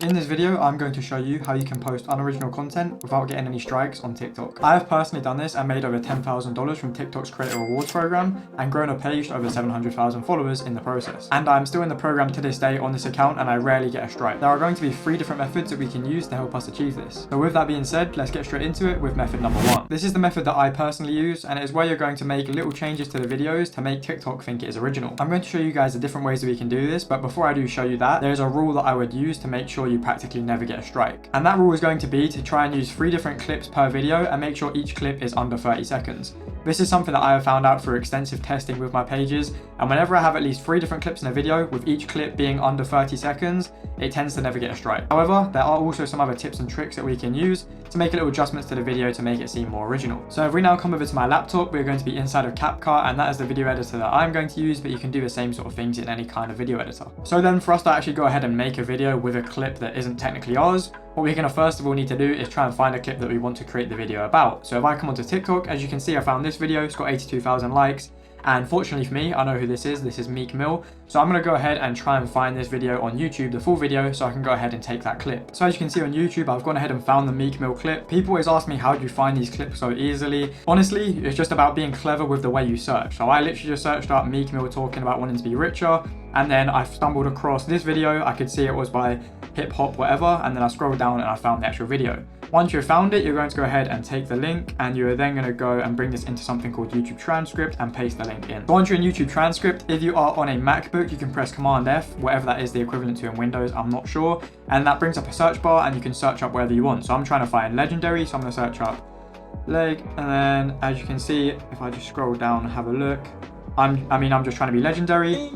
In this video, I'm going to show you how you can post unoriginal content without getting any strikes on TikTok. I have personally done this and made over $10,000 from TikTok's Creator Rewards program and grown a page to over 700,000 followers in the process. And I'm still in the program to this day on this account and I rarely get a strike. There are going to be 3 different methods that we can use to help us achieve this. So with that being said, let's get straight into it with method number 1. This is the method that I personally use and it is where you're going to make little changes to the videos to make TikTok think it is original. I'm going to show you guys the different ways that we can do this, but before I do show you that, there is a rule that I would use to make sure you practically never get a strike. And that rule is going to be to try and use 3 different clips per video and make sure each clip is under 30 seconds. This is something that I have found out through extensive testing with my pages, and whenever I have at least 3 different clips in a video, with each clip being under 30 seconds, it tends to never get a strike. However, there are also some other tips and tricks that we can use to make little adjustments to the video to make it seem more original. So if we now come over to my laptop, we're going to be inside of CapCut, and that is the video editor that I'm going to use, but you can do the same sort of things in any kind of video editor. So then for us to actually go ahead and make a video with a clip that isn't technically ours, what we're going to first of all need to do is try and find a clip that we want to create the video about. So if I come onto TikTok, as you can see, I found this video, it's got 82,000 likes. And fortunately for me, I know who this is Meek Mill. So I'm going to go ahead and try and find this video on YouTube, the full video, so I can go ahead and take that clip. So as you can see on YouTube, I've gone ahead and found the Meek Mill clip. People always ask me, how do you find these clips so easily? Honestly, it's just about being clever with the way you search. So I literally just searched up Meek Mill talking about wanting to be richer, and then I stumbled across this video. I could see it was by hip hop whatever, and then I scrolled down and I found the actual video. Once you've found it, you're going to go ahead and take the link, and you're then going to go and bring this into something called YouTube Transcript and paste the link in. So once you're in YouTube Transcript, if you are on a MacBook, you can press Command F, whatever that is the equivalent to in Windows, I'm not sure. And that brings up a search bar and you can search up wherever you want. So I'm trying to find legendary, so I'm going to search up leg, and then as you can see, if I just scroll down and have a look, I'm just trying to be legendary.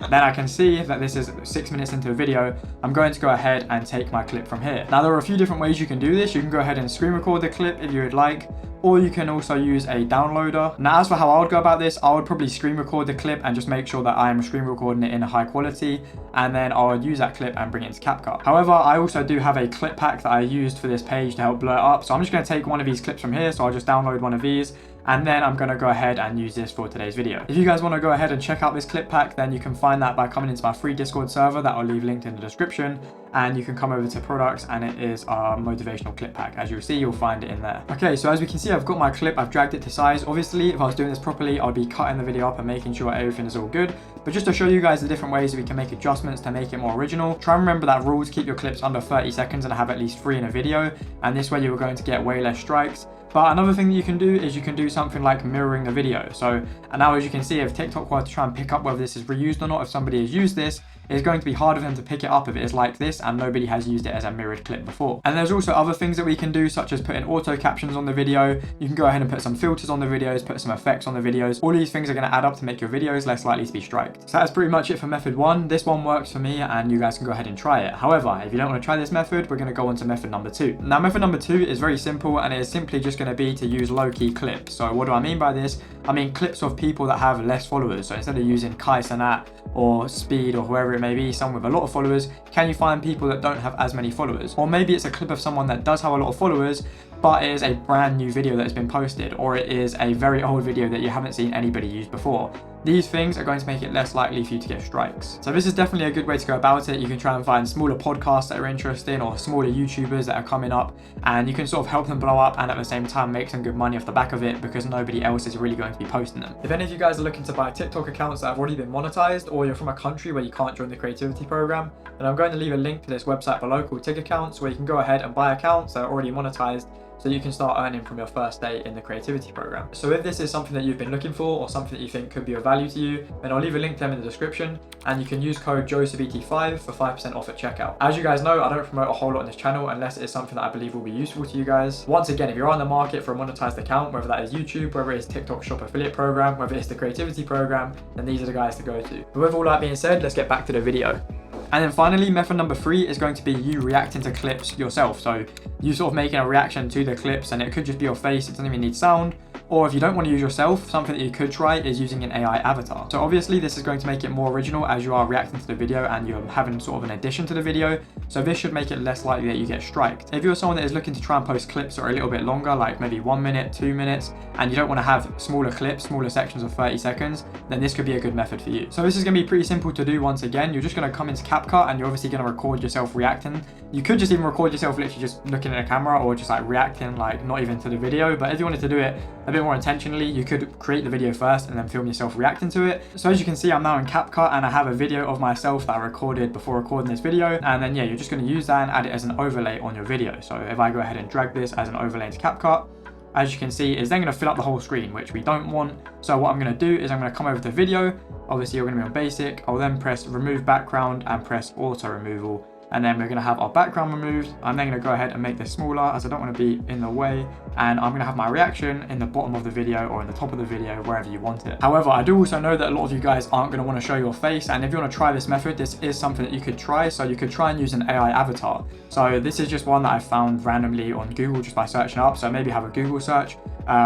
Then I can see that this is 6 minutes into a video. I'm going to go ahead and take my clip from here. Now there are a few different ways you can do this. You can go ahead and screen record the clip if you would like, or you can also use a downloader. Now as for how I would go about this, I would probably screen record the clip and just make sure that I am screen recording it in a high quality, and then I would use that clip and bring it into CapCut. However, I also do have a clip pack that I used for this page to help blur it up. So I'm just going to take one of these clips from here. So I'll just download one of these, and then I'm going to go ahead and use this for today's video. If you guys want to go ahead and check out this clip pack, then you can find that by coming into my free Discord server that I'll leave linked in the description, and you can come over to products and it is our motivational clip pack. As you'll see, you'll find it in there. Okay, so as we can see, I've got my clip, I've dragged it to size. Obviously, if I was doing this properly, I'd be cutting the video up and making sure everything is all good. But just to show you guys the different ways that we can make adjustments to make it more original, try and remember that rule to keep your clips under 30 seconds and have at least 3 in a video, and this way you're going to get way less strikes. But another thing that you can do is you can do something like mirroring the video. So, and now as you can see, if TikTok were to try and pick up whether this is reused or not, if somebody has used this, it's going to be harder for them to pick it up if it is like this and nobody has used it as a mirrored clip before. And there's also other things that we can do, such as putting auto captions on the video. You can go ahead and put some filters on the videos, put some effects on the videos. All these things are going to add up to make your videos less likely to be striked. So that's pretty much it for method 1. This one works for me and you guys can go ahead and try it. However, if you don't want to try this method, we're going to go on to method number 2. Now method number 2 is very simple, and it is simply just going to be to use low-key clips. So what do I mean by this? I mean clips of people that have less followers. So instead of using Kai Cenat or Speed or whoever it may be, someone with a lot of followers, can you find people that don't have as many followers? Or maybe it's a clip of someone that does have a lot of followers, but it is a brand new video that has been posted, or it is a very old video that you haven't seen anybody use before. These things are going to make it less likely for you to get strikes. So this is definitely a good way to go about it. You can try and find smaller podcasts that are interesting, or smaller YouTubers that are coming up, and you can sort of help them blow up and at the same time make some good money off the back of it, because nobody else is really going to be posting them. If any of you guys are looking to buy TikTok accounts that have already been monetized, or you're from a country where you can't join the creativity program, then I'm going to leave a link to this website below called Tig Accounts, where you can go ahead and buy accounts that are already monetized, so you can start earning from your first day in the creativity program. So if this is something that you've been looking for, or something that you think could be of value to you, then I'll leave a link to them in the description, and you can use code JOSEPHET5 for 5% off at checkout. As you guys know, I don't promote a whole lot on this channel unless it is something that I believe will be useful to you guys. Once again, if you're on the market for a monetized account, whether that is YouTube, whether it is TikTok Shop affiliate program, whether it's the creativity program, then these are the guys to go to. But with all that being said, let's get back to the video. And then finally, method number 3 is going to be you reacting to clips yourself. So you sort of making a reaction to the clips, and it could just be your face, it doesn't even need sound. Or if you don't want to use yourself, something that you could try is using an AI avatar. So obviously this is going to make it more original as you are reacting to the video and you're having sort of an addition to the video. So this should make it less likely that you get striked. If you're someone that is looking to try and post clips that are a little bit longer, like maybe 1 minute, 2 minutes, and you don't want to have smaller clips, smaller sections of 30 seconds, then this could be a good method for you. So this is going to be pretty simple to do. Once again, you're just going to come into CapCut and you're obviously going to record yourself reacting. You could just even record yourself literally just looking at a camera or just like reacting, like not even to the video. But if you wanted to do it a bit more intentionally, you could create the video first and then film yourself reacting to it. So as you can see, I'm now in CapCut and I have a video of myself that I recorded before recording this video. And then yeah, you're just going to use that and add it as an overlay on your video. So if I go ahead and drag this as an overlay into CapCut, as you can see, it's then going to fill up the whole screen, which we don't want. So what I'm going to do is I'm going to come over to video. Obviously you're going to be on basic. I'll then press remove background and press auto removal. And then we're going to have our background removed. I'm then going to go ahead and make this smaller as I don't want to be in the way. And I'm going to have my reaction in the bottom of the video or in the top of the video, wherever you want it. However, I do also know that a lot of you guys aren't going to want to show your face. And if you want to try this method, this is something that you could try. So you could try and use an AI avatar. So this is just one that I found randomly on Google just by searching up. So maybe have a Google search.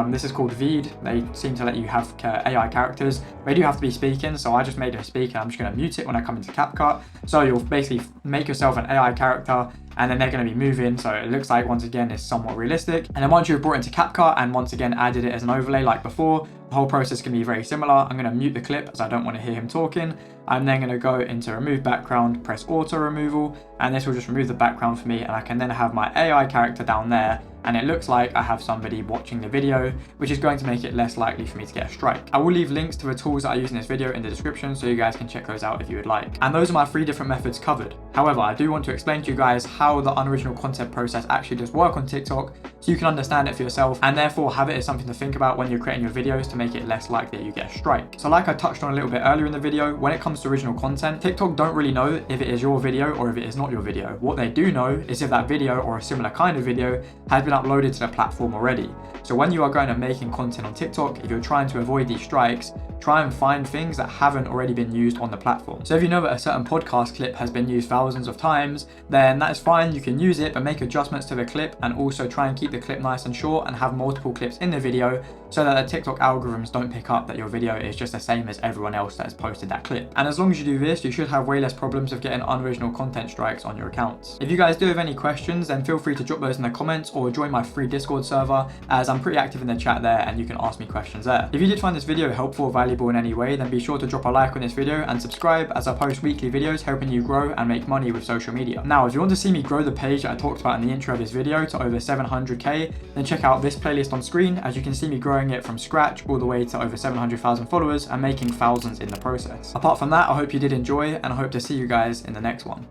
This is called Veed. They seem to let you have AI characters. They do have to be speaking, so I just made them speak and I'm just going to mute it when I come into CapCut. So you'll basically make yourself an AI character and then they're going to be moving, so it looks like once again it's somewhat realistic. And then once you've brought it into CapCut and once again added it as an overlay like before, the whole process can be very similar. I'm going to mute the clip as I don't want to hear him talking. I'm then going to go into remove background, press auto removal, and this will just remove the background for me, and I can then have my AI character down there, and it looks like I have somebody watching the video, which is going to make it less likely for me to get a strike. I will leave links to the tools that I use in this video in the description, so you guys can check those out if you would like. And those are my 3 different methods covered. However, I do want to explain to you guys how the unoriginal content process actually does work on TikTok, so you can understand it for yourself, and therefore have it as something to think about when you're creating your videos to make it less likely that you get a strike. So like I touched on a little bit earlier in the video, when it comes to original content, TikTok don't really know if it is your video or if it is not your video. What they do know is if that video or a similar kind of video has been uploaded to the platform already. So when you are going and making content on TikTok, if you're trying to avoid these strikes, try and find things that haven't already been used on the platform. So if you know that a certain podcast clip has been used thousands of times, then that is fine, you can use it, but make adjustments to the clip and also try and keep the clip nice and short and have multiple clips in the video so that the TikTok algorithms don't pick up that your video is just the same as everyone else that has posted that clip. And as long as you do this, you should have way less problems of getting unoriginal content strikes on your accounts. If you guys do have any questions, then feel free to drop those in the comments or join my free Discord server, as I'm pretty active in the chat there and you can ask me questions there. If you did find this video helpful or valuable in any way, then be sure to drop a like on this video and subscribe, as I post weekly videos helping you grow and make money with social media. Now, if you want to see me grow the page that I talked about in the intro of this video to over 700k, then check out this playlist on screen, as you can see me growing it from scratch all the way to over 700,000 followers and making thousands in the process. Apart from that, I hope you did enjoy and I hope to see you guys in the next one.